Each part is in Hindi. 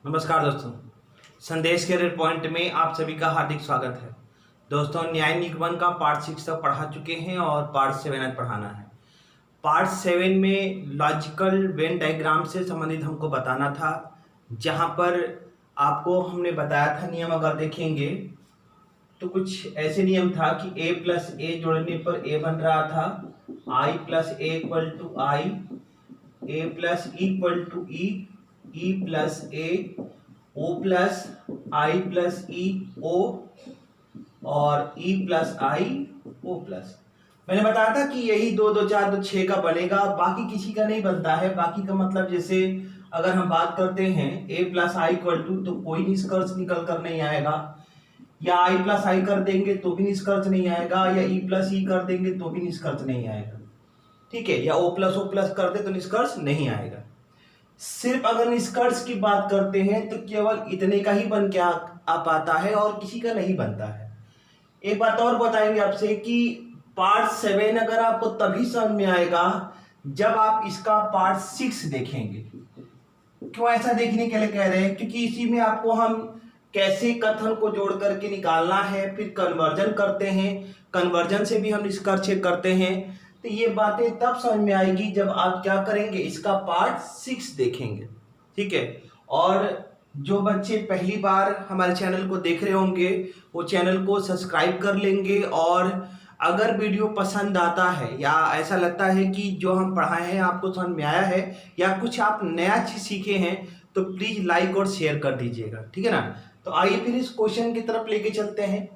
नमस्कार दोस्तों, संदेश कैरियर पॉइंट में आप सभी का हार्दिक स्वागत है। दोस्तों, न्याय निगमन का पार्ट 6 तक पढ़ा चुके हैं और पार्ट 7 आज पढ़ाना है। पार्ट 7 में लॉजिकल वेन डायग्राम से संबंधित हमको बताना था, जहां पर आपको हमने बताया था नियम अगर देखेंगे तो कुछ ऐसे नियम था कि a प्लस ए जोड़ने पर a बन रहा था, i plus A equal to I, a plus equal to E plus A, O plus I plus E O और ई प्लस आई ओ प्लस। मैंने बताया था कि यही 2 2 4 2 6 का बनेगा, बाकी किसी का नहीं बनता है। बाकी का मतलब जैसे अगर हम बात करते हैं a plus I equal to, तो कोई निष्कर्ष निकल कर नहीं आएगा, या i प्लस आई कर देंगे तो भी निष्कर्ष नहीं आएगा, या e प्लस ई कर देंगे तो भी निष्कर्ष नहीं आएगा, ठीक है, या o प्लस कर दे तो निष्कर्ष नहीं आएगा। सिर्फ अगर निष्कर्ष की बात करते हैं तो केवल इतने का ही बन के आ पाता है और किसी का नहीं बनता है। एक बात और बताएंगे आपसे कि पार्ट 7 अगर आपको तभी समझ में आएगा जब आप इसका पार्ट 6 देखेंगे। क्यों ऐसा देखने के लिए कह रहे हैं? क्योंकि इसी में आपको हम कैसे कथन को जोड़ करके निकालना है, फिर कन्वर्जन करते हैं, कन्वर्जन से भी हम निष्कर्ष चेक करते हैं। तो ये बातें तब समझ में आएगी जब आप क्या करेंगे, इसका पार्ट 6 देखेंगे, ठीक है। और जो बच्चे पहली बार हमारे चैनल को देख रहे होंगे वो चैनल को सब्सक्राइब कर लेंगे, और अगर वीडियो पसंद आता है या ऐसा लगता है कि जो हम पढ़ाए हैं आपको समझ में आया है या कुछ आप नया चीज सीखे हैं, तो प्लीज लाइक और शेयर कर दीजिएगा, ठीक है ना। तो आइए फिर इस क्वेश्चन की तरफ लेके चलते हैं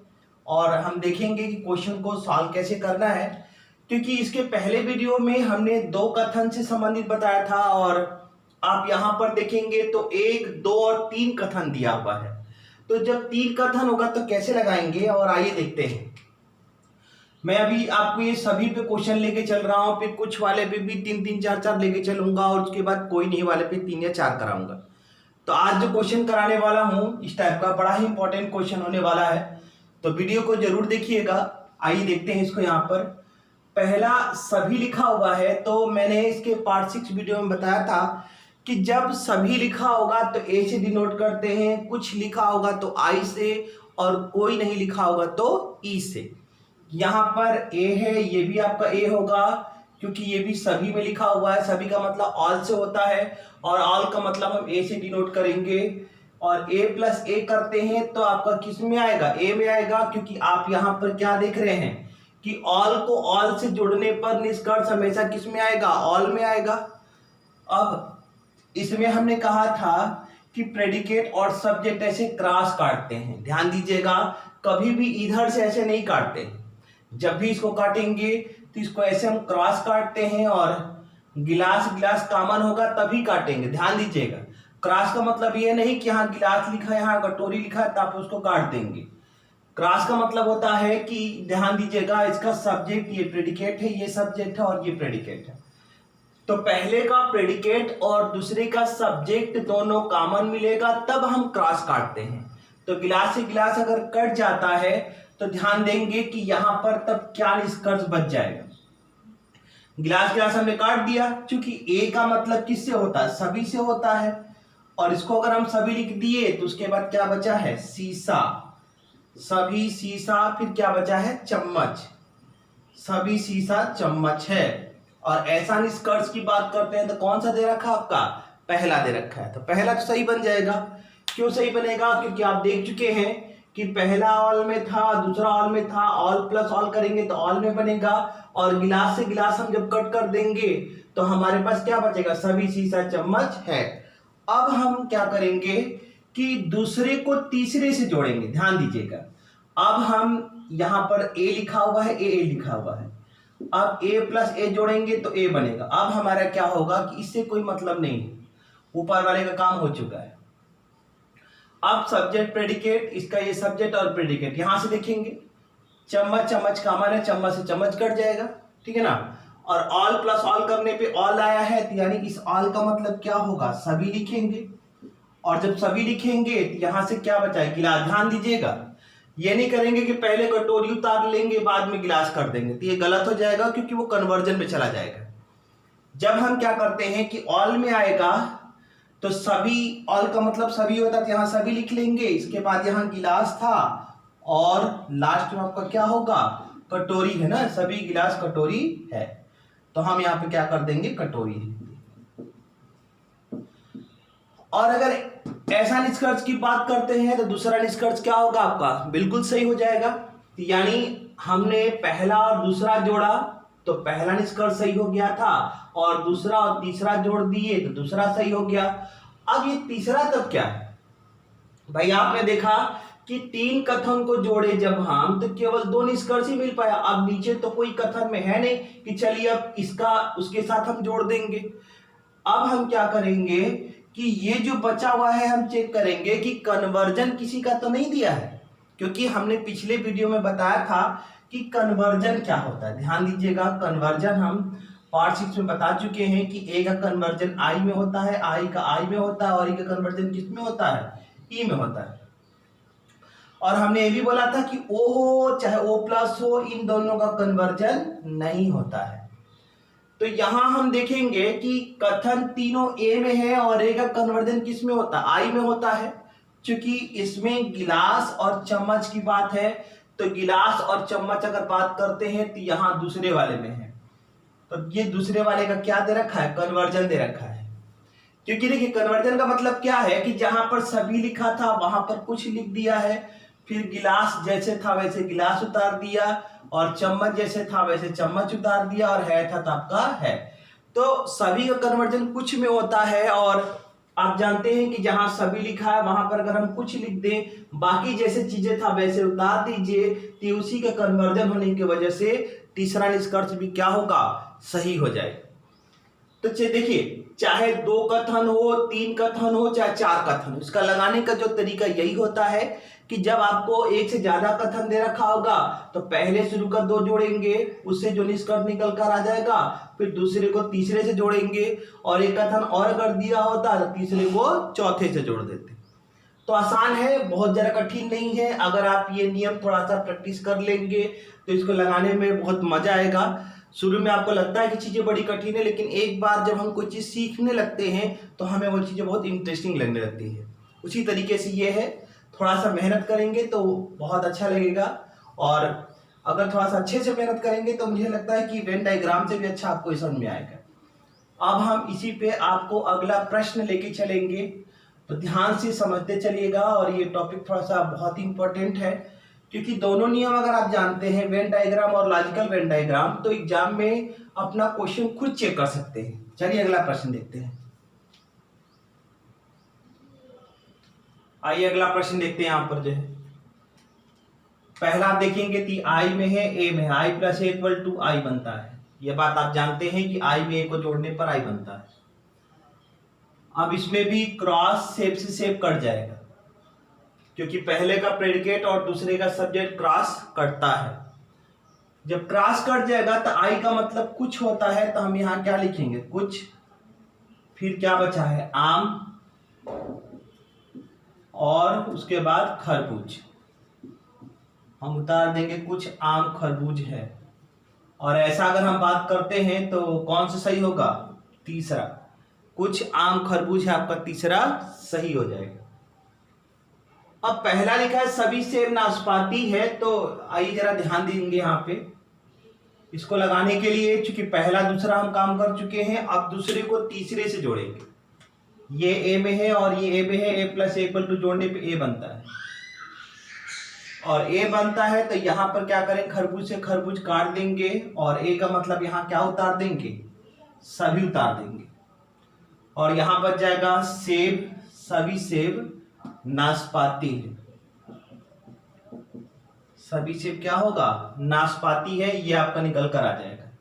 और हम देखेंगे कि क्वेश्चन को सॉल्व कैसे करना है। क्योंकि इसके पहले वीडियो में हमने 2 कथन से संबंधित बताया था, और आप यहां पर देखेंगे तो 1, 2 और 3 कथन दिया हुआ है। तो जब 3 कथन होगा तो कैसे लगाएंगे, और आइए देखते हैं। मैं अभी आपको ये सभी पे क्वेश्चन लेके चल रहा हूं, फिर कुछ वाले पे भी 3 3 4 4 लेके चलूंगा, और उसके बाद कोई नहीं वाले पे 3 या 4 कराऊंगा। तो आज जो क्वेश्चन कराने वाला हूं इस टाइप का बड़ा ही इंपॉर्टेंट क्वेश्चन होने वाला है, तो वीडियो को जरूर देखिएगा। आइए देखते हैं इसको। यहाँ पर पहला सभी लिखा हुआ है, तो मैंने इसके पार्ट 6 वीडियो में बताया था कि जब सभी लिखा होगा तो ए से डिनोट करते हैं, कुछ लिखा होगा तो आई से, और कोई नहीं लिखा होगा तो ई से। यहाँ पर ए है, ये भी आपका ए होगा क्योंकि ये भी सभी में लिखा हुआ है। सभी का मतलब ऑल से होता है, और ऑल का मतलब हम ए से डिनोट करेंगे। और ए प्लस ए करते हैं तो आपका किस में आएगा, ए में आएगा, क्योंकि आप यहाँ पर क्या देख रहे हैं कि ऑल को ऑल से जोड़ने पर निष्कर्ष हमेशा किस में आएगा, ऑल में आएगा। अब इसमें हमने कहा था कि प्रेडिकेट और सब्जेक्ट ऐसे क्रॉस काटते हैं, ध्यान दीजिएगा, कभी भी इधर से ऐसे नहीं काटते हैं। जब भी इसको काटेंगे तो इसको ऐसे हम क्रॉस काटते हैं, और गिलास गिलास कॉमन होगा तभी काटेंगे, ध्यान दीजिएगा। क्रॉस का मतलब ये नहीं कि यहाँ गिलास लिखा है, यहाँ कटोरी लिखा है तो आप उसको काट देंगे। क्रॉस का मतलब होता है कि, ध्यान दीजिएगा, इसका सब्जेक्ट ये प्रेडिकेट है, ये सब्जेक्ट है और ये प्रेडिकेट है। तो पहले का प्रेडिकेट और दूसरे का सब्जेक्ट दोनों कॉमन मिलेगा तब हम क्रॉस काटते हैं। तो गिलास से गिलास अगर कट जाता है तो ध्यान देंगे कि यहां पर तब क्या निष्कर्ष बच जाएगा। गिलास गिलास हमने काट दिया, क्योंकि ए का मतलब किससे होता है, सभी से होता है, और इसको अगर हम सभी लिख दिए तो उसके बाद क्या बचा है, शीशा, सभी शीशा, फिर क्या बचा है, चम्मच, सभी शीशा चम्मच है। और ऐसा निष्कर्ष की बात करते हैं तो कौन सा दे रखा है आपका, पहला दे रखा है, तो पहला तो सही बन जाएगा। क्यों सही बनेगा, क्योंकि आप देख चुके हैं कि पहला ऑल में था, दूसरा ऑल में था, ऑल प्लस ऑल करेंगे तो ऑल में बनेगा, और गिलास से गिलास हम जब कट कर देंगे तो हमारे पास क्या बचेगा, सभी शीशा चम्मच है। अब हम क्या करेंगे कि दूसरे को तीसरे से जोड़ेंगे, ध्यान दीजिएगा। अब हम यहाँ पर ए लिखा हुआ है, ए लिखा हुआ है, अब ए प्लस ए जोड़ेंगे तो ए बनेगा। अब हमारा क्या होगा कि इससे कोई मतलब नहीं है, ऊपर वाले का काम हो चुका है। अब सब्जेक्ट प्रेडिकेट, इसका ये सब्जेक्ट और प्रेडिकेट, यहां से देखेंगे चम्मच चम्मच कॉमन है, चम्मच से चम्मच कट जाएगा, ठीक है ना। और ऑल प्लस ऑल करने पे ऑल आया है, तो यानी इस ऑल का मतलब क्या होगा, सभी लिखेंगे, और जब सभी लिखेंगे तो यहां से क्या बचा है, गिलास। ध्यान दीजिएगा, ये नहीं करेंगे कि पहले कटोरी उतार लेंगे बाद में गिलास कर देंगे, तो ये गलत हो जाएगा, क्योंकि वो कन्वर्जन में चला जाएगा। जब हम क्या करते हैं कि ऑल में आएगा तो सभी, ऑल का मतलब सभी होता है, तो यहाँ सभी लिख लेंगे। इसके बाद यहाँ गिलास था और लास्ट में आपका क्या होगा, कटोरी है ना, सभी गिलास कटोरी है, तो हम यहाँ पे क्या कर देंगे, कटोरी है। और अगर ऐसा निष्कर्ष की बात करते हैं तो दूसरा निष्कर्ष क्या होगा आपका, बिल्कुल सही हो जाएगा। यानी हमने पहला और दूसरा जोड़ा तो पहला निष्कर्ष सही हो गया था, और दूसरा और तीसरा जोड़ दिए तो दूसरा सही हो गया। अब ये तीसरा तब क्या है भाई, आपने देखा कि 3 कथन को जोड़े जब हम, तो केवल 2 निष्कर्ष ही मिल पाया। अब नीचे तो कोई कथन में है नहीं कि चलिए अब इसका उसके साथ हम जोड़ देंगे। अब हम क्या करेंगे कि ये जो बचा हुआ है हम चेक करेंगे कि कन्वर्जन किसी का तो नहीं दिया है, क्योंकि हमने पिछले वीडियो में बताया था कि कन्वर्जन क्या होता है। ध्यान दीजिएगा, कन्वर्जन हम पार्ट 6 में बता चुके हैं कि ए का कन्वर्जन आई में होता है, आई का आई में होता है, और ई का कन्वर्जन किस में होता है, ई में होता है। और हमने ये भी बोला था कि ओ हो चाहे ओ प्लस हो, इन दोनों का कन्वर्जन नहीं होता है। तो यहां हम देखेंगे कि कथन तीनों ए में है और ए का कन्वर्जन किस में होता है, आई में होता है। क्योंकि इसमें गिलास और चम्मच की बात है, तो गिलास और चम्मच अगर बात करते हैं तो यहां दूसरे वाले में है, तो ये दूसरे वाले का क्या दे रखा है, कन्वर्जन दे रखा है। क्योंकि देखिए कन्वर्जन का मतलब क्या है कि जहां पर सभी लिखा था वहां पर कुछ लिख दिया है, फिर गिलास जैसे था वैसे गिलास उतार दिया, और चम्मच जैसे था वैसे चम्मच उतार दिया, और है था तो आपका है। तो सभी का कन्वर्जन कुछ में होता है, और आप जानते हैं कि जहां सभी लिखा है वहां पर अगर हम कुछ लिख दें, बाकी जैसे चीजें था वैसे उतार दीजिए, तो उसी का कन्वर्जन होने की वजह से तीसरा निष्कर्ष भी क्या होगा, सही हो जाएगा। तो देखिए, चाहे 2 कथन हो, 3 कथन हो, चाहे 4 कथन हो, इसका लगाने का जो तरीका यही होता है कि जब आपको एक से ज्यादा कथन दे रखा होगा तो पहले शुरू का 2 जोड़ेंगे, उससे जो निष्कर्ष निकल कर आ जाएगा, फिर दूसरे को तीसरे से जोड़ेंगे, और एक कथन और अगर दिया होता तो तीसरे को चौथे से जोड़ देते। तो आसान है, बहुत ज्यादा कठिन नहीं है। अगर आप ये नियम थोड़ा सा प्रैक्टिस कर लेंगे तो इसको लगाने में बहुत मजा आएगा। शुरू में आपको लगता है कि चीजें बड़ी कठिन है, लेकिन एक बार जब हम कोई चीज सीखने लगते हैं तो हमें वो चीजें बहुत इंटरेस्टिंग लगने लगती है। उसी तरीके से ये है, थोड़ा सा मेहनत करेंगे तो बहुत अच्छा लगेगा, और अगर थोड़ा सा अच्छे से मेहनत करेंगे तो मुझे लगता है कि वेन डायग्राम से भी अच्छा आपको समझ में आएगा। अब हम इसी पे आपको अगला प्रश्न लेके चलेंगे, तो ध्यान से समझते चलिएगा। और ये टॉपिक थोड़ा सा बहुत ही इंपॉर्टेंट है, क्योंकि दोनों नियम अगर आप जानते हैं, वेन डायग्राम और लॉजिकल वेन डायग्राम, तो एग्जाम में अपना क्वेश्चन खुद चेक कर सकते हैं। चलिए अगला प्रश्न देखते हैं। आइए अगला प्रश्न देखते हैं। यहां पर जो है पहला आप देखेंगे कि आई में है, ए में है, आई प्लस ए इक्वल टू आई बनता है। यह बात आप जानते हैं कि आई में ए को जोड़ने पर आई बनता है। अब इसमें भी क्रॉस शेप से शेप कट जाएगा, क्योंकि पहले का प्रेडिकेट और दूसरे का सब्जेक्ट क्रॉस कटता है। जब क्रॉस कट जाएगा तो आई का मतलब कुछ होता है, तो हम यहां क्या लिखेंगे, कुछ, फिर क्या बचा है, आम, और उसके बाद खरबूज। हम उतार देंगे कुछ आम खरबूज है। और ऐसा अगर हम बात करते हैं तो कौन सा सही होगा, तीसरा, कुछ आम खरबूज है आपका तीसरा सही हो जाएगा। अब पहला लिखा है सभी सेब नाशपाती है, तो आइए जरा ध्यान देंगे यहाँ पे। इसको लगाने के लिए चूंकि पहला दूसरा हम काम कर चुके हैं, अब दूसरे को तीसरे से जोड़ेंगे। ये ए में है और ये ए में है, ए प्लस ए इक्वल टू जोड़ने पे ए बनता है, और ए बनता है तो यहाँ पर क्या करें, खरबूज से खरबूज काट देंगे, और ए का मतलब यहाँ क्या उतार देंगे, सभी उतार देंगे, और यहाँ बच जाएगा सेब, सभी सेब नाशपाती है। सभी सेब क्या होगा, नाशपाती है, ये आपका निकल कर आ जाएगा।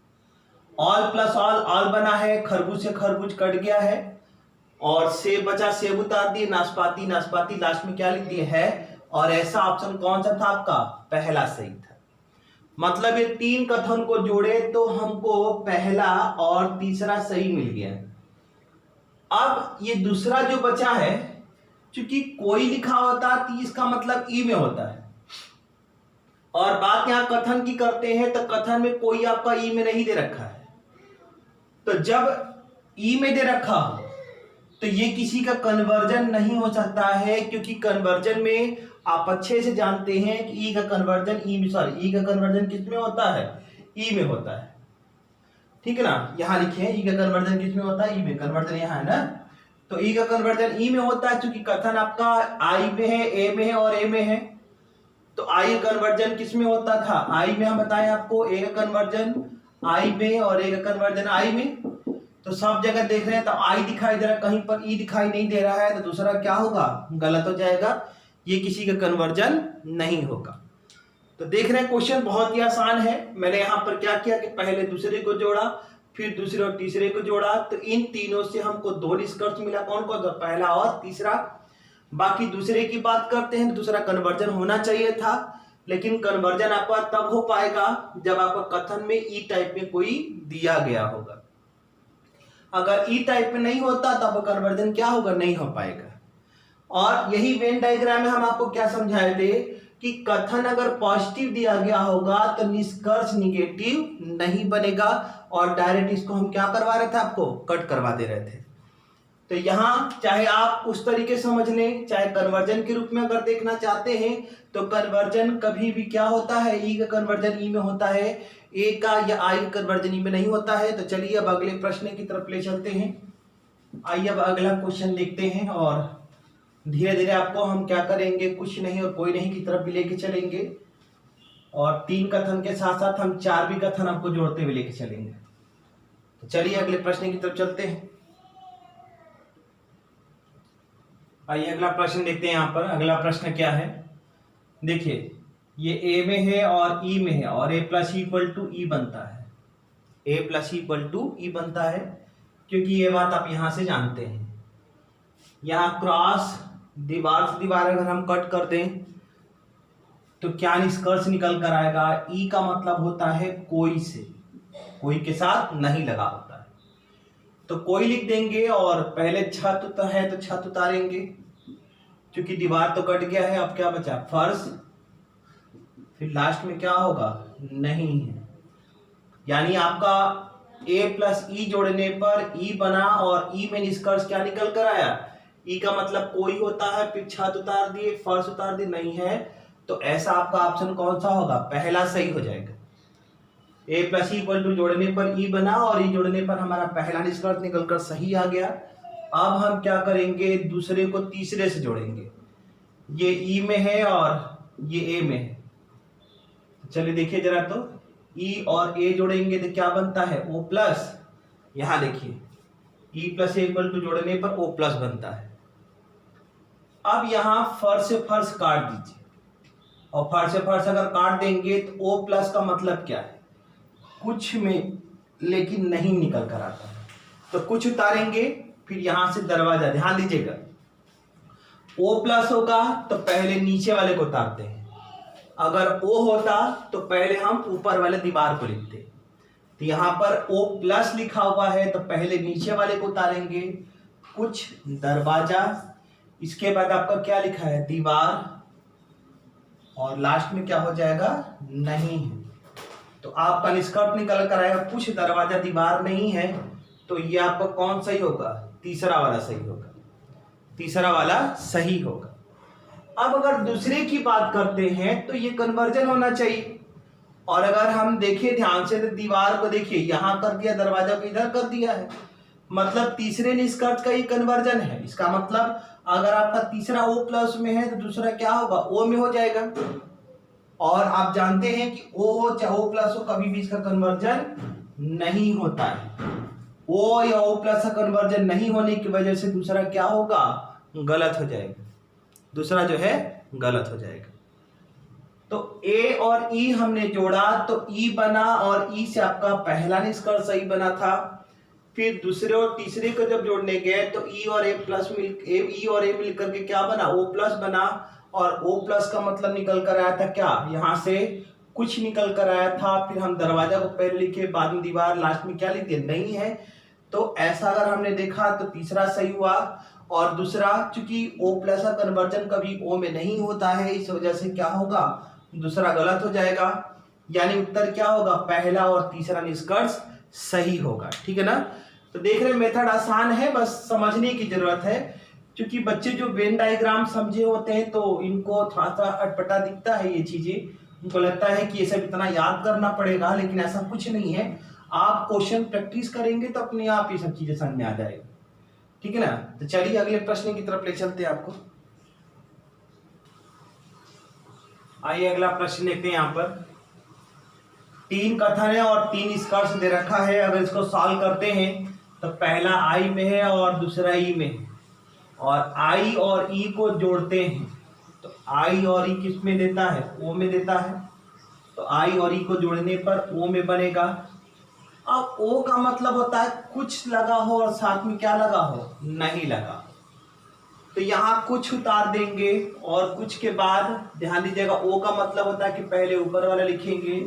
ऑल प्लस ऑल, ऑल बना है, खरबूज से खरबूज कट गया है, और सेब बचा, सेब उतार दिए, नाशपाती, नाशपाती लास्ट में क्या लिख दिए है, और ऐसा ऑप्शन कौन सा था आपका, पहला सही था। मतलब ये 3 कथन को जोड़े तो हमको पहला और तीसरा सही मिल गया। अब ये दूसरा जो बचा है, क्योंकि कोई लिखा होता तो इसका मतलब ई में होता है, और बात यहां कथन की करते हैं तो कथन में कोई आपका ई में नहीं दे रखा है। तो जब ई में दे रखा हो तो ये किसी का कन्वर्जन नहीं हो सकता है, क्योंकि कन्वर्जन में आप अच्छे से जानते हैं कि ई का कन्वर्जन ई का कन्वर्जन किस में होता है, ई में होता है, ठीक है ना। यहाँ लिखे ई का कन्वर्जन किस में होता है, ई में, कन्वर्जन यहाँ है ना, तो ई का कन्वर्जन ई में होता है, क्योंकि कथन आपका आई में है, ए में है और ए में है। तो आई कन्वर्जन किस में होता था, आई में हम बताएं आपको, ए का कन्वर्जन आई में और ए का कन्वर्जन आई में। तो सब जगह देख रहे हैं तो आई दिखाई दे रहा है, कहीं पर ई दिखाई नहीं दे रहा है, तो दूसरा क्या होगा, गलत हो जाएगा, ये किसी का कन्वर्जन नहीं होगा। तो देख रहे हैं क्वेश्चन बहुत ही आसान है। मैंने यहाँ पर क्या किया कि पहले दूसरे को जोड़ा, फिर दूसरे और तीसरे को जोड़ा, तो इन तीनों से हमको दो निष्कर्ष मिला, कौन कौन, पहला और तीसरा। बाकी दूसरे की बात करते हैं, दूसरा कन्वर्जन होना चाहिए था, लेकिन कन्वर्जन आपका तब हो पाएगा जब आपका कथन में ई टाइप में कोई दिया गया होगा। अगर ई टाइप में नहीं होता तो आपका कन्वर्जन क्या होगा, नहीं हो पाएगा। और यही वेन डायग्राम में हम आपको क्या समझाए थे कि कथन अगर पॉजिटिव दिया गया होगा तो निष्कर्ष निगेटिव नहीं बनेगा, और डायरेक्ट इसको हम क्या करवा रहे थे, आपको कट करवा दे रहे थे। तो यहाँ चाहे आप उस तरीके समझ लें, चाहे कन्वर्जन के रूप में अगर देखना चाहते हैं तो कन्वर्जन कभी भी क्या होता है, ई का कन्वर्जन ई में होता है, ए का या आई का कन्वर्जन ई में नहीं होता है। तो चलिए अब अगले प्रश्न की तरफ ले चलते हैं। आइए अब अगला क्वेश्चन देखते हैं, और धीरे धीरे आपको हम क्या करेंगे, कुछ नहीं और कोई नहीं की तरफ भी लेके चलेंगे, और 3 कथन के साथ साथ हम 4 भी कथन आपको जोड़ते हुए लेके चलेंगे। तो चलिए अगले प्रश्न की तरफ चलते हैं। आइए अगला प्रश्न देखते हैं। यहाँ पर अगला प्रश्न क्या है, देखिए ये ए में है और ई में है, और ए प्लस इक्वल टू ई बनता है, ए प्लस इक्वल टू ई बनता है, क्योंकि ये बात आप यहाँ से जानते हैं। यहाँ क्रॉस दीवार से दीवार अगर हम कट कर दें तो क्या निष्कर्ष निकल कर आएगा, ई का मतलब होता है कोई से, कोई के साथ नहीं लगा होता है, तो कोई लिख देंगे, और पहले छत है तो छत उतारेंगे, क्योंकि दीवार तो कट गया है, अब क्या बचा, फर्श, फिर लास्ट में क्या होगा, नहीं है। यानी आपका ए प्लस ई जोड़ने पर ई बना, और ई में निष्कर्ष क्या निकल कर आया, ई का मतलब कोई होता है, फिर छत उतार दिए, फर्श उतार दिए, नहीं है, तो ऐसा आपका ऑप्शन कौन सा होगा, पहला सही हो जाएगा। ए प्लस इक्वल टू जोड़ने पर ई बना, और ई जोड़ने पर हमारा पहला निष्कर्ष निकलकर सही आ गया। अब हम क्या करेंगे, दूसरे को तीसरे से जोड़ेंगे, ये ई में है और ये ए में है। चलिए देखिए जरा, तो ई और ए जोड़ेंगे तो क्या बनता है, ओ प्लस, यहां देखिए E plus A equal to जोड़ने पर ओ प्लस बनता है। अब यहां फर्श से फर्श काट दीजिए, और फर्श से फर्श अगर काट देंगे तो ओ प्लस का मतलब क्या है, कुछ में लेकिन नहीं निकल कर आता है, तो कुछ उतारेंगे, फिर यहां से दरवाजा, ध्यान दीजिएगा, ओ प्लस होगा तो पहले नीचे वाले को उतारते हैं, अगर ओ होता तो पहले हम ऊपर वाले दीवार को लिखते। तो यहाँ पर ओ प्लस लिखा हुआ है तो पहले नीचे वाले को उतारेंगे, कुछ दरवाजा, इसके बाद आपका क्या लिखा है, दीवार, और लास्ट में क्या हो जाएगा, नहीं है। तो आपका निष्कर्ष निकल कर आएगा कुछ दरवाजा दीवार नहीं है, तो ये आपका कौन सही होगा, तीसरा वाला सही होगा, तीसरा वाला सही होगा। अब अगर दूसरे की बात करते हैं तो ये कन्वर्जन होना चाहिए, और अगर हम देखें ध्यान से तो दीवार को देखिए, यहां कर दिया, दरवाजा को इधर कर दिया है, मतलब तीसरे निष्कर्ष का ही कन्वर्जन है। इसका मतलब अगर आपका तीसरा ओ प्लस में है तो दूसरा क्या होगा, ओ में हो जाएगा। और आप जानते हैं कि ओ हो चाहे ओ प्लस हो, कभी भी इसका कन्वर्जन नहीं होता है। ओ या ओ प्लस का कन्वर्जन नहीं होने की वजह से दूसरा क्या होगा, गलत हो जाएगा, दूसरा जो है गलत हो जाएगा। तो ए और ई हमने जोड़ा तो ई बना, और ई से आपका पहला निष्कर्ष सही बना था। फिर दूसरे और तीसरे को जब जोड़ने गए तो ई और ए मिल करके क्या बना, ओ प्लस बना, और ओ प्लस का मतलब निकल कर आया था क्या, यहाँ से कुछ निकल कर आया था। फिर हम दरवाजा को पहले लिखे, बाद में दीवार, लास्ट में क्या लिखे, नहीं है। तो ऐसा अगर हमने देखा तो तीसरा सही हुआ, और दूसरा चूंकि ओ प्लस का कन्वर्जन कभी ओ में नहीं होता है, इस वजह से क्या होगा, दूसरा गलत हो जाएगा। यानी उत्तर क्या होगा, पहला और तीसरा निष्कर्ष सही होगा, ठीक है ना। तो देख रहे मेथड आसान है, बस समझने की जरूरत है। क्योंकि बच्चे जो वेन डायग्राम समझे होते हैं तो इनको थोड़ा सा अटपटा दिखता है ये चीजें, उनको लगता है कि ये सब इतना याद करना पड़ेगा, लेकिन ऐसा कुछ नहीं है। आप क्वेश्चन प्रैक्टिस करेंगे तो अपने आप ये सब चीजें समझ में आ जाएगी, ठीक है ना। तो चलिए अगले प्रश्न की तरफ ले चलते हैं आपको। आइए अगला प्रश्न देखते हैं। यहाँ पर 3 कथन है और 3 निष्कर्ष दे रखा है। अगर इसको सॉल्व करते हैं तो पहला आई में है और दूसरा ई में है, और आई और ई को जोड़ते हैं तो आई और ई किस में देता है, ओ में देता है। तो आई और ई को जोड़ने पर ओ में बनेगा। अब ओ का मतलब होता है कुछ लगा हो और साथ में क्या लगा हो, नहीं लगा। तो यहाँ कुछ उतार देंगे और कुछ के बाद ध्यान दीजिएगा, ओ का मतलब होता है कि पहले ऊपर वाला लिखेंगे,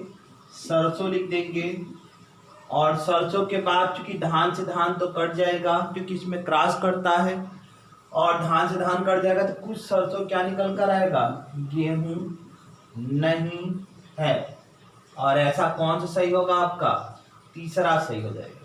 सरसों लिख देंगे, और सरसों के बाद चूंकि धान से धान तो कट जाएगा क्योंकि इसमें क्रॉस करता है, और धान से धान कट जाएगा तो कुछ सरसों क्या निकल कर आएगा, गेहूं नहीं है। और ऐसा कौन सा सही होगा आपका, तीसरा सही हो जाएगा।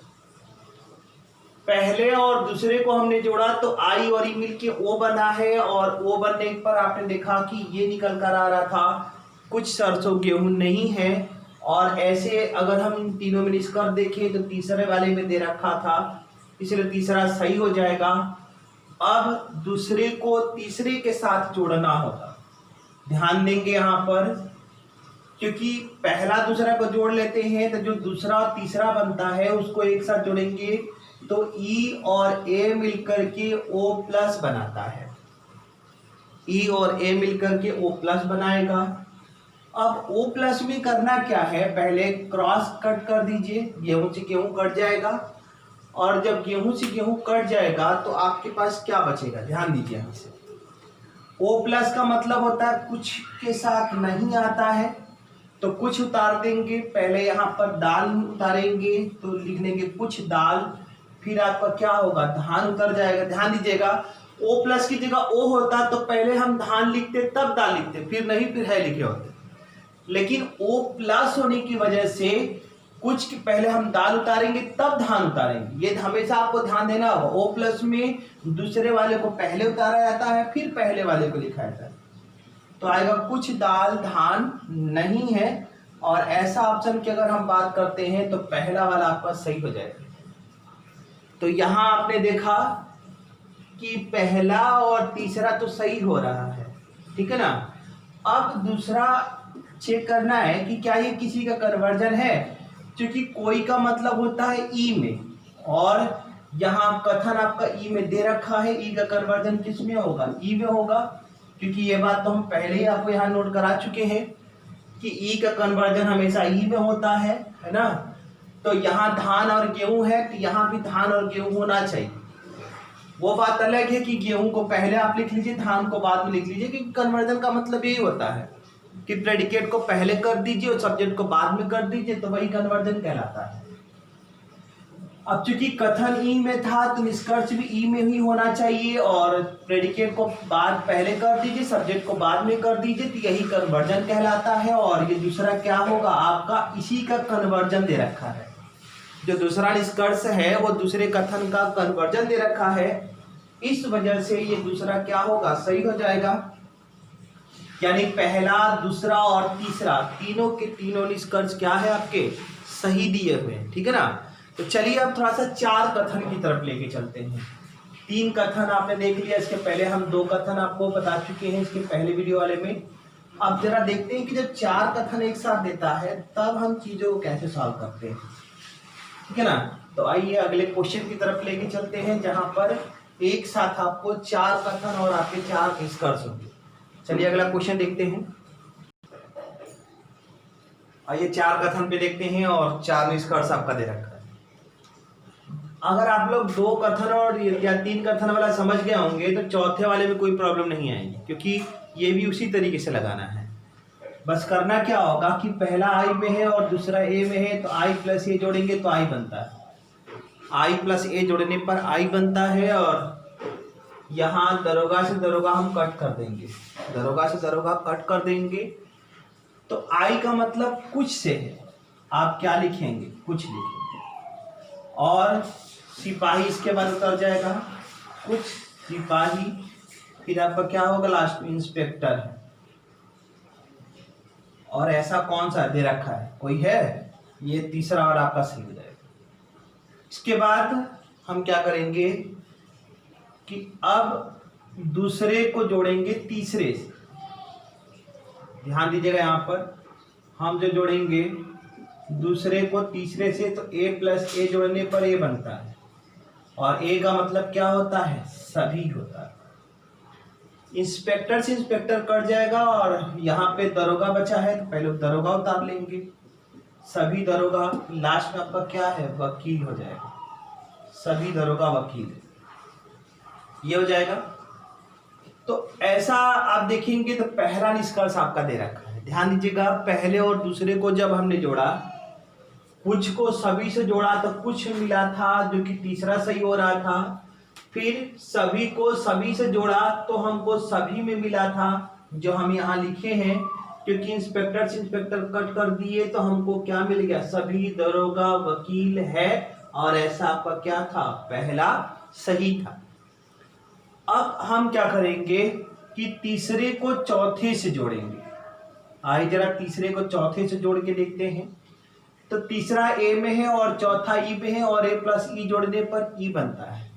पहले और दूसरे को हमने जोड़ा तो आई और ई मिलके ओ बना है, और ओ बनने पर आपने देखा कि ये निकल कर आ रहा था कुछ सरसों गेहूं नहीं है। और ऐसे अगर हम इन तीनों में निष्कर्ष देखें तो तीसरे वाले में दे रखा था, इसलिए तीसरा सही हो जाएगा। अब दूसरे को तीसरे के साथ जोड़ना होगा, ध्यान देंगे यहाँ पर, क्योंकि पहला दूसरा को जोड़ लेते हैं तो जो दूसरा और तीसरा बनता है उसको एक साथ जोड़ेंगे तो ई और ए मिलकर के ओ प्लस बनाता है। ई और ए मिलकर के ओ प्लस बनाएगा। अब ओ प्लस में करना क्या है, पहले क्रॉस कट कर दीजिए, गेहूं से गेहूं कट जाएगा, और जब गेहूं से गेहूं कट जाएगा तो आपके पास क्या बचेगा, ध्यान दीजिए यहाँ से। ओ प्लस का मतलब होता है कुछ के साथ नहीं आता है तो कुछ उतार देंगे, पहले यहाँ पर दाल उतारेंगे तो लिख देंगे कुछ दाल, फिर आपका क्या होगा, धान उतर जाएगा। ध्यान दीजिएगा, ओ प्लस की जगह ओ होता तो पहले हम धान लिखते तब दाल लिखते, फिर नहीं फिर है लिखे होते। लेकिन ओ प्लस होने की वजह से कुछ के पहले हम दाल उतारेंगे तब धान उतारेंगे, ये हमेशा आपको ध्यान देना होगा। ओ प्लस में दूसरे वाले को पहले उतारा जाता है फिर पहले वाले को लिखा जाता है। तो आएगा कुछ दाल धान नहीं है, और ऐसा ऑप्शन की अगर हम बात करते हैं तो पहला वाला आपका सही हो जाएगा। तो यहां आपने देखा कि पहला और तीसरा तो सही हो रहा है, ठीक है ना। अब दूसरा चेक करना है कि क्या ये किसी का कन्वर्जन है, क्योंकि कोई का मतलब होता है ई में, और यहाँ कथन आपका ई में दे रखा है, ई का कन्वर्जन किस में होगा, ई में होगा, क्योंकि ये बात तो हम पहले ही आपको यहाँ नोट करा चुके हैं कि ई का कन्वर्जन हमेशा ई में होता है ना। तो यहाँ धान और गेहूं है तो यहाँ भी धान और गेहूं होना चाहिए। वो बात अलग है कि गेहूं को पहले आप लिख लीजिए, धान को बाद में लिख लीजिए, क्योंकि कन्वर्जन का मतलब यही होता है कि प्रेडिकेट को पहले कर दीजिए और सब्जेक्ट को बाद में कर दीजिए, तो वही कन्वर्जन कहलाता है। अब चूंकि कथन ई में था तो निष्कर्ष भी ई में ही होना चाहिए, और प्रेडिकेट को बाद पहले कर दीजिए, सब्जेक्ट को बाद में कर दीजिए, तो यही कन्वर्जन कहलाता है। और ये दूसरा क्या होगा आपका, इसी का कन्वर्जन दे रखा है। जो दूसरा निष्कर्ष है वो दूसरे कथन का कन्वर्जन दे रखा है, इस वजह से ये दूसरा क्या होगा, सही हो जाएगा। यानी पहला दूसरा और तीसरा तीनों के तीनों निष्कर्ष क्या है आपके, सही दिए हुए हैं, ठीक है ना। तो चलिए अब थोड़ा सा 4 कथन की तरफ लेके चलते हैं। 3 कथन आपने देख लिया, इसके पहले हम 2 कथन आपको बता चुके हैं इसके पहले वीडियो वाले में। अब जरा देखते हैं कि जब 4 कथन एक साथ देता है तब हम चीजों को कैसे सॉल्व करते हैं, ठीक है ना। तो आइए अगले क्वेश्चन की तरफ लेके चलते हैं, जहां पर एक साथ आपको 4 कथन और आपके 4 निष्कर्ष होंगे। चलिए अगला क्वेश्चन देखते हैं। आइए 4 कथन पे देखते हैं और 4 निष्कर्ष आपका दे रखा है। अगर आप लोग 2 कथन और या 3 कथन वाला समझ गए होंगे तो चौथे वाले में कोई प्रॉब्लम नहीं आएगी, क्योंकि ये भी उसी तरीके से लगाना है। बस करना क्या होगा कि पहला आई में है और दूसरा ए में है, तो आई प्लस ए जोड़ेंगे तो आई बनता है, आई प्लस ए जोड़ने पर आई बनता है। और यहाँ दरोगा से दरोगा हम कट कर देंगे, दरोगा से दरोगा कट कर देंगे, तो आई का मतलब कुछ से है, आप क्या लिखेंगे, कुछ लिखेंगे। और सिपाही इसके बाद उतर जाएगा, कुछ सिपाही, फिर आपका क्या होगा लास्ट में इंस्पेक्टर है। और ऐसा कौन सा दे रखा है, कोई है? ये तीसरा और आपका सही हो जाएगा। इसके बाद हम क्या करेंगे कि अब दूसरे को जोड़ेंगे तीसरे से। ध्यान दीजिएगा, यहाँ पर हम जो जोड़ेंगे दूसरे को तीसरे से, तो a प्लस ए जोड़ने पर ए बनता है, और ए का मतलब क्या होता है, सभी होता है। इंस्पेक्टर से इंस्पेक्टर कट जाएगा, और यहाँ पे दरोगा बचा है, तो पहले दरोगा उतार लेंगे, सभी दरोगा। लास्ट में आपका क्या है, वकील हो जाएगा, सभी दरोगा वकील, ये हो जाएगा। तो ऐसा आप देखेंगे तो पहला निष्कर्ष आपका दे रखा है। ध्यान दीजिएगा, पहले और दूसरे को जब हमने जोड़ा, कुछ को सभी से जोड़ा तो कुछ मिला था जो कि तीसरा सही हो रहा था, फिर सभी को सभी से जोड़ा तो हमको सभी में मिला था जो हम यहाँ लिखे हैं, क्योंकि इंस्पेक्टर से इंस्पेक्टर कट कर दिए तो हमको क्या मिल गया, सभी दरोगा वकील है, और ऐसा आपका क्या था, पहला सही था। अब हम क्या करेंगे कि तीसरे को चौथे से जोड़ेंगे। आइए जरा तीसरे को चौथे से जोड़ के देखते हैं। तो तीसरा ए में है और चौथा ई में है, और ए प्लस ई जोड़ने पर ई बनता है,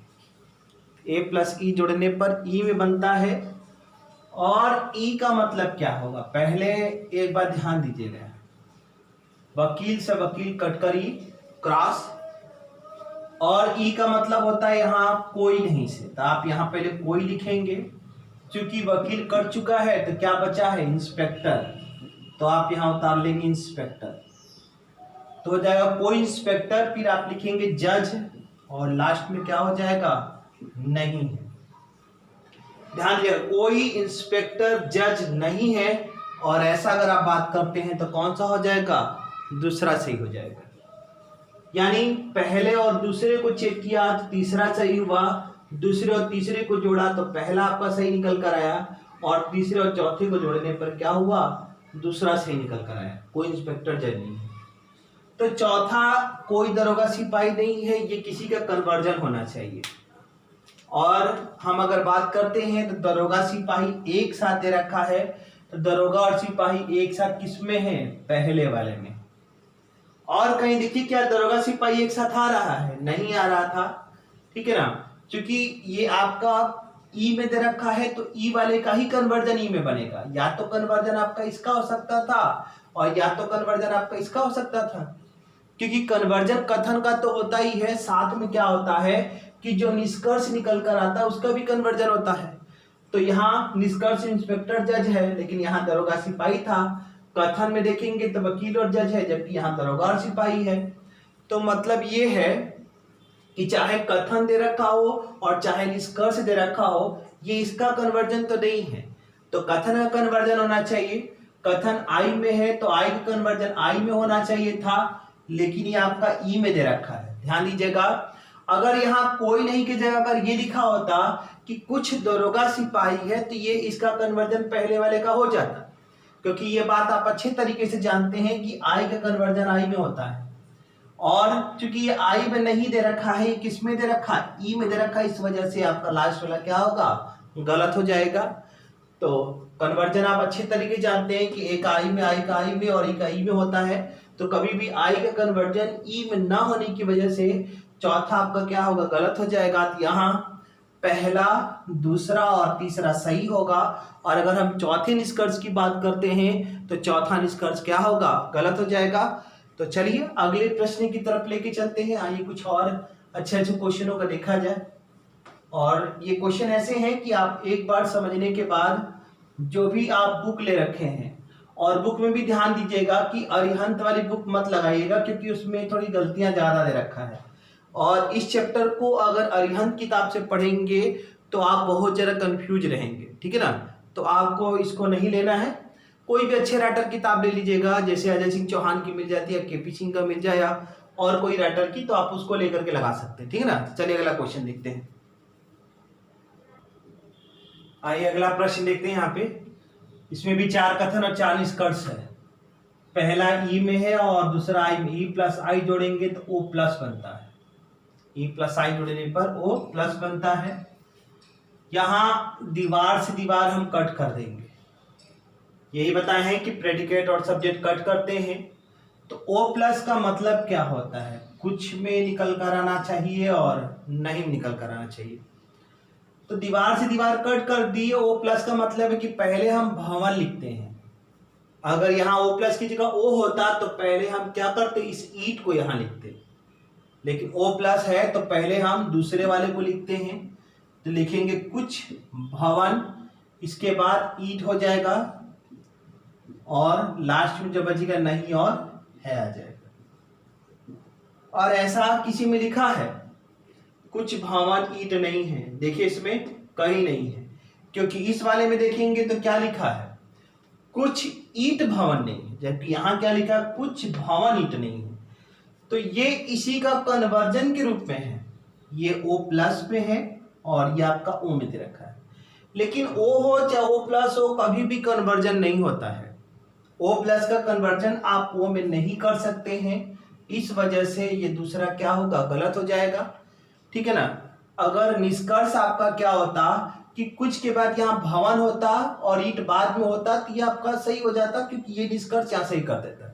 ए प्लस ई जोड़ने पर ई में बनता है। और ई का मतलब क्या होगा, पहले एक बार ध्यान दीजिएगा, वकील से वकील कटकर ई क्रॉस, और ई का मतलब होता है यहाँ कोई नहीं से, तो आप यहाँ पहले कोई लिखेंगे, क्योंकि वकील कट चुका है तो क्या बचा है, इंस्पेक्टर, तो आप यहाँ उतार लेंगे इंस्पेक्टर, तो हो जाएगा कोई इंस्पेक्टर, फिर आप लिखेंगे जज, और लास्ट में क्या हो जाएगा, नहीं है। ध्यान दिया, कोई इंस्पेक्टर जज नहीं है, और ऐसा अगर आप बात करते हैं तो कौन सा हो जाएगा, दूसरा सही हो जाएगा। यानी पहले और दूसरे को चेक किया तो तीसरा सही हुआ, दूसरे और तीसरे को जोड़ा तो पहला आपका सही निकल कर आया, और तीसरे और चौथे को जोड़ने पर क्या हुआ, दूसरा सही निकल कर आया, कोई इंस्पेक्टर जज नहीं है। तो चौथा कोई दरोगा सिपाही नहीं है, ये किसी का कन्वर्जन होना चाहिए। और हम अगर बात करते हैं तो दरोगा सिपाही एक साथ दे रखा है, तो दरोगा और सिपाही एक साथ किस में है, पहले वाले में। और कहीं देखिए क्या दरोगा सिपाही एक साथ आ रहा है, नहीं आ रहा था, ठीक है ना, क्योंकि ये आपका ई में दे रखा है, तो ई वाले का ही कन्वर्जन ई में बनेगा। या तो कन्वर्जन आपका इसका हो सकता था, और या तो कन्वर्जन आपका इसका हो सकता था, क्योंकि कन्वर्जन कथन का तो होता ही है, साथ में क्या होता है कि जो निष्कर्ष निकल कर आता है उसका भी कन्वर्जन होता है। तो यहाँ निष्कर्ष इंस्पेक्टर जज है, लेकिन यहाँ दरोगा सिपाही था। कथन में देखेंगे तो वकील और जज है, जबकि यहाँ दरोगा और सिपाही है। तो मतलब ये है कि चाहे कथन दे रखा हो और चाहे निष्कर्ष दे रखा हो, ये इसका कन्वर्जन तो नहीं है। तो कथन का कन्वर्जन होना चाहिए, कथन आई में है तो आई का कन्वर्जन आई में होना चाहिए था, लेकिन ये आपका ई में दे रखा है। ध्यान दीजिएगा, अगर यहाँ कोई नहीं की जगह अगर ये लिखा होता कि कुछ दरोगा सिपाही है, तो ये इसका कन्वर्जन पहले वाले का हो जाता, क्योंकि ये बात आप अच्छे तरीके से जानते हैं कि आई का कन्वर्जन आई में होता है। और चूंकि ये आई में नहीं दे रखा है, ये किस में दे रखा है, ई में दे रखा है, इस वजह से आपका लास्ट वाला क्या होगा, गलत हो जाएगा। तो कन्वर्जन आप अच्छे तरीके जानते हैं कि एक आई में, आई का आई में और ई का ई में होता है। तो कभी भी आई का कन्वर्जन ई में ना होने की वजह से चौथा आपका क्या होगा, गलत हो जाएगा। तो यहाँ पहला, दूसरा और तीसरा सही होगा। और अगर हम चौथे निष्कर्ष की बात करते हैं तो चौथा निष्कर्ष क्या होगा, गलत हो जाएगा। तो चलिए अगले प्रश्न की तरफ लेके चलते हैं। आइए कुछ और अच्छे अच्छे क्वेश्चनों का देखा जाए। और ये क्वेश्चन ऐसे हैं कि आप एक बार समझने के बाद जो भी आप बुक ले रखे हैं, और बुक में भी ध्यान दीजिएगा कि अरिहंत वाली बुक मत लगाइएगा, क्योंकि उसमें थोड़ी गलतियां ज्यादा दे रखा है। और इस चैप्टर को अगर अरिहंत किताब से पढ़ेंगे तो आप बहुत ज़्यादा कंफ्यूज रहेंगे, ठीक है ना। तो आपको इसको नहीं लेना है, कोई भी अच्छे राइटर किताब ले लीजिएगा, जैसे अजय सिंह चौहान की मिल जाती है, केपी सिंह का मिल जाए, या और कोई राइटर की, तो आप उसको लेकर के लगा सकते हैं, ठीक है ना। चलिए अगला क्वेश्चन देखते हैं। आइए अगला प्रश्न देखते हैं। यहाँ पे इसमें भी 4 कथन और 4 निष्कर्ष है। पहला ई में है और दूसरा आई में, ई प्लस आई जोड़ेंगे तो ओ प्लस बनता है। ई प्लस आई जोड़ने पर ओ प्लस बनता है। यहाँ दीवार से दीवार हम कट कर देंगे, यही बताए हैं कि प्रेडिकेट और सब्जेक्ट कट करते हैं। तो ओ प्लस का मतलब क्या होता है, कुछ में निकल कर आना चाहिए और नहीं निकल कर आना चाहिए। तो दीवार से दीवार कट कर दिए, ओ प्लस का मतलब है कि पहले हम भवन लिखते हैं। अगर यहाँ ओ प्लस की जगह ओ होता तो पहले हम क्या करते, इस ईट को यहाँ लिखते, लेकिन ओ प्लस है तो पहले हम दूसरे वाले को लिखते हैं। तो लिखेंगे कुछ भवन, इसके बाद ईट हो जाएगा और लास्ट में जो बचेगा नहीं और है आ जाएगा। और ऐसा किसी में लिखा है कुछ भवन ईट नहीं है, देखिए इसमें कहीं नहीं है, क्योंकि इस वाले में देखेंगे तो क्या लिखा है, कुछ ईट भवन नहीं है, जबकि यहाँ क्या लिखा है, कुछ भवन ईट नहीं है। तो ये इसी का कन्वर्जन के रूप में है, ये ओ प्लस पे है और ये आपका ओ में दे रखा है। लेकिन ओ हो चाहे ओ प्लस हो, कभी भी कन्वर्जन नहीं होता है। ओ प्लस का कन्वर्जन आप ओ में नहीं कर सकते हैं, इस वजह से ये दूसरा क्या होगा, गलत हो जाएगा, ठीक है ना। अगर निष्कर्ष आपका क्या होता कि कुछ के बाद यहाँ भवन होता और ईट बाद में होता तो ये आपका सही हो जाता, क्योंकि ये निष्कर्ष यहाँ सही कर देता है।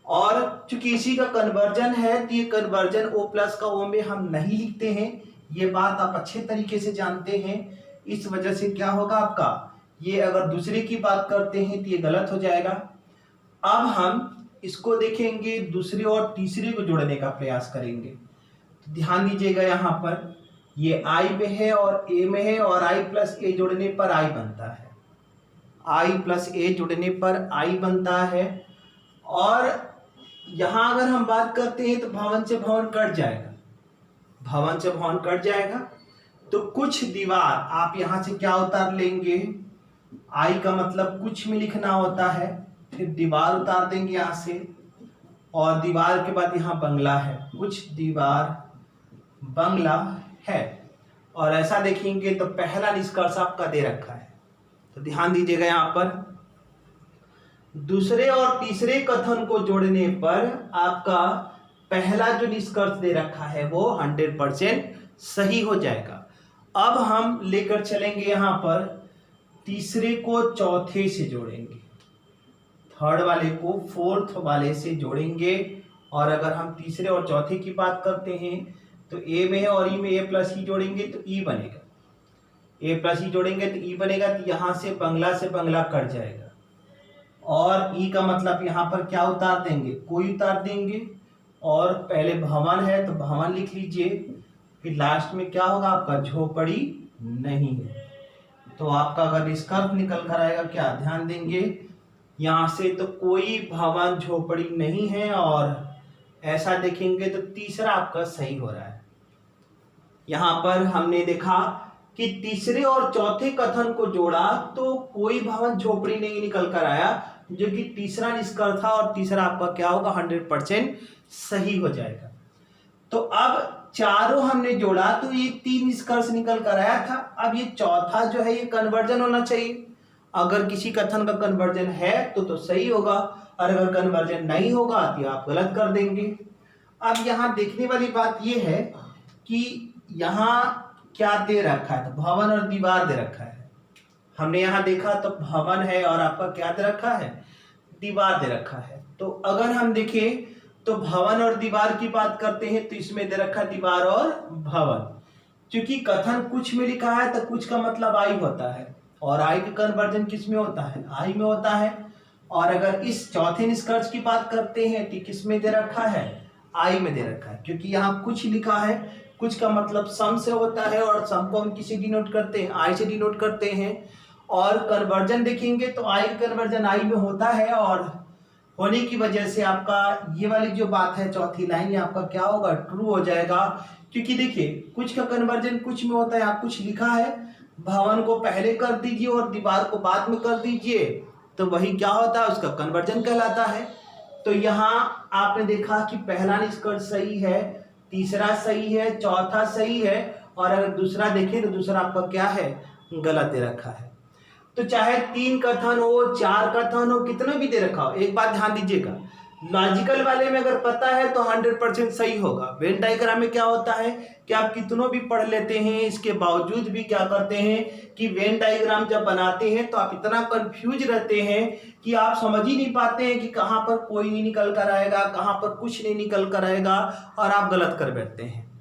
और चूंकि इसी का कन्वर्जन है तो ये कन्वर्जन ओ प्लस का ओ में हम नहीं लिखते हैं, ये बात आप अच्छे तरीके से जानते हैं। इस वजह से क्या होगा आपका, ये अगर दूसरे की बात करते हैं तो ये गलत हो जाएगा। अब हम इसको देखेंगे, दूसरे और तीसरे को जोड़ने का प्रयास करेंगे। तो ध्यान दीजिएगा, यहाँ पर ये आई में है और ए में है, और आई प्लस ए जोड़ने पर आई बनता है, आई प्लस ए जोड़ने पर आई बनता है। और यहाँ अगर हम बात करते हैं तो भवन से भवन कट जाएगा, भवन से भवन कट जाएगा। तो कुछ दीवार आप यहाँ से क्या उतार लेंगे, आई का मतलब कुछ में लिखना होता है, फिर दीवार उतार देंगे यहाँ से, और दीवार के बाद यहाँ बंगला है, कुछ दीवार बंगला है। और ऐसा देखेंगे तो पहला निष्कर्ष आपका दे रखा है। तो ध्यान दीजिएगा, यहाँ पर दूसरे और तीसरे कथन को जोड़ने पर आपका पहला जो निष्कर्ष दे रखा है वो 100% सही हो जाएगा। अब हम लेकर चलेंगे यहाँ पर तीसरे को चौथे से जोड़ेंगे, थर्ड वाले को फोर्थ वाले से जोड़ेंगे। और अगर हम तीसरे और चौथे की बात करते हैं तो ए में है और ई में ए प्लस ई जोड़ेंगे तो ई बनेगा, ए प्लस ई जोड़ेंगे तो ई बनेगा। तो यहाँ से बंगला कट जाएगा, और ई का मतलब यहाँ पर क्या उतार देंगे, कोई उतार देंगे, और पहले भवन है तो भवन लिख लीजिए, फिर लास्ट में क्या होगा आपका, झोपड़ी नहीं है। तो आपका अगर निष्कर्ष निकल कर आएगा क्या, ध्यान देंगे यहाँ से, तो कोई भवन झोपड़ी नहीं है, और ऐसा देखेंगे तो तीसरा आपका सही हो रहा है। यहाँ पर हमने देखा कि तीसरे और चौथे कथन को जोड़ा तो कोई भवन झोपड़ी नहीं निकल कर आया, जो कि तीसरा निष्कर्ष था, और तीसरा आपका क्या होगा, 100% सही हो जाएगा। तो अब चारों हमने जोड़ा तो ये 3 निष्कर्ष निकल कर आया था। अब ये चौथा जो है ये कन्वर्जन होना चाहिए, अगर किसी कथन का कन्वर्जन है तो सही होगा, और अगर कन्वर्जन नहीं होगा तो आप गलत कर देंगे। अब यहाँ देखने वाली बात ये है कि यहाँ क्या दे रखा है, तो भवन और दीवार दे रखा है। हमने यहाँ देखा तो भवन है और आपका क्या दे रखा है, दीवार दे रखा है। तो अगर हम देखें तो भवन और दीवार की बात करते हैं तो इसमें दे रखा दीवार और भवन। क्योंकि कथन कुछ में लिखा है तो कुछ का मतलब आई होता है, और आई का कन्वर्जन किस में होता है, आई में होता है। और अगर इस चौथे निष्कर्ष की बात करते हैं तो किस में दे रखा है, आई में दे रखा है, क्योंकि यहाँ कुछ लिखा है, कुछ का मतलब सम से होता है, और सम को हम किसी डिनोट करते हैं, आई से डिनोट करते हैं। और कन्वर्जन देखेंगे तो आई कन्वर्जन आई में होता है, और होने की वजह से आपका ये वाली जो बात है चौथी लाइन, ये आपका क्या होगा, ट्रू हो जाएगा। क्योंकि देखिए कुछ का कन्वर्जन कुछ में होता है, आप कुछ लिखा है, भवन को पहले कर दीजिए और दीवार को बाद में कर दीजिए, तो वही क्या होता है, उसका कन्वर्जन कहलाता है। तो यहाँ आपने देखा कि पहला निष्कर्ष सही है, तीसरा सही है, चौथा सही है, और अगर दूसरा देखें तो दूसरा आपका क्या है, गलत दे रखा है। तो चाहे 3 कथन हो, 4 कथन हो, कितना भी दे रखा हो, एक बात ध्यान दीजिएगा, लॉजिकल वाले में अगर पता है तो 100% सही होगा। वेन डायग्राम में क्या होता है कि आप कितनों भी पढ़ लेते हैं, इसके बावजूद भी क्या करते हैं कि वेन डायग्राम जब बनाते हैं तो आप इतना कंफ्यूज रहते हैं कि आप समझ ही नहीं पाते हैं कि कहाँ पर कोई नहीं निकल कर आएगा, कहाँ पर कुछ नहीं निकल कर आएगा, और आप गलत कर बैठते हैं।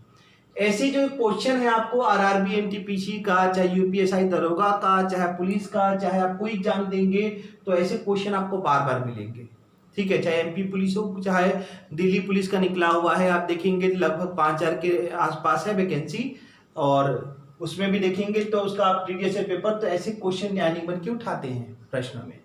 ऐसे जो क्वेश्चन है आपको आरआरबी एनटीपीसी का, चाहे यूपीएसआई दरोगा का, चाहे पुलिस का, चाहे आप कोई एग्जाम देंगे तो ऐसे क्वेश्चन आपको बार बार मिलेंगे। ठीक है, चाहे एमपी पुलिस हो, चाहे दिल्ली पुलिस का निकला हुआ है, आप देखेंगे लगभग 5000 के आसपास है वैकेंसी, और उसमें भी देखेंगे तो उसका प्रीवियस पेपर, तो ऐसे क्वेश्चन न्याय बन के उठाते हैं प्रश्न में।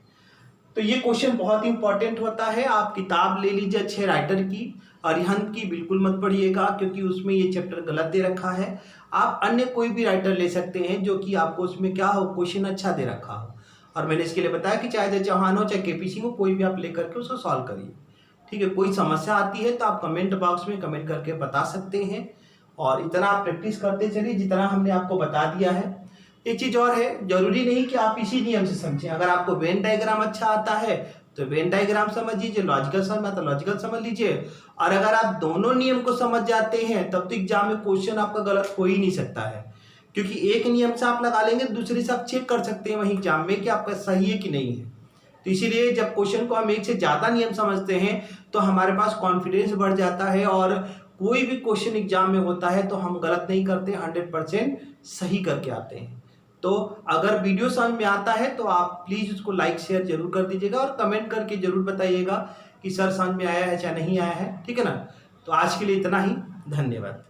तो ये क्वेश्चन बहुत ही इंपॉर्टेंट होता है। आप किताब ले लीजिए अच्छे राइटर की, अरिहंत की बिल्कुल मत पढ़िएगा क्योंकि उसमें ये चैप्टर गलत दे रखा है। आप अन्य कोई भी राइटर ले सकते हैं जो कि आपको उसमें क्या हो, क्वेश्चन अच्छा दे रखा हो। और मैंने इसके लिए बताया कि चाहे चौहान हो चाहे केपी सिंह हो, कोई भी आप लेकर के उसको सॉल्व करिए। ठीक है, कोई समस्या आती है तो आप कमेंट बॉक्स में कमेंट करके बता सकते हैं, और इतना आप प्रैक्टिस करते चलिए जितना हमने आपको बता दिया है। एक चीज और है, जरूरी नहीं कि आप इसी नियम से समझें। अगर आपको वेन डायग्राम अच्छा आता है तो वेन डायग्राम समझ लीजिए, लॉजिकल समझ तो लॉजिकल समझ लीजिए, और अगर आप दोनों नियम को समझ जाते हैं तब तो एग्जाम में क्वेश्चन आपका गलत हो ही नहीं सकता है, क्योंकि एक नियम से आप लगा लेंगे दूसरे से आप चेक कर सकते हैं वही एग्जाम में कि आपका सही है कि नहीं है। तो इसीलिए जब क्वेश्चन को हम एक से ज्यादा नियम समझते हैं तो हमारे पास कॉन्फिडेंस बढ़ जाता है, और कोई भी क्वेश्चन एग्जाम में होता है तो हम गलत नहीं करते, 100% सही करके आते हैं। तो अगर वीडियो समझ में आता है तो आप प्लीज उसको लाइक शेयर जरूर कर दीजिएगा, और कमेंट करके जरूर बताइएगा कि सर समझ में आया है या नहीं आया है। ठीक है ना, तो आज के लिए इतना ही, धन्यवाद।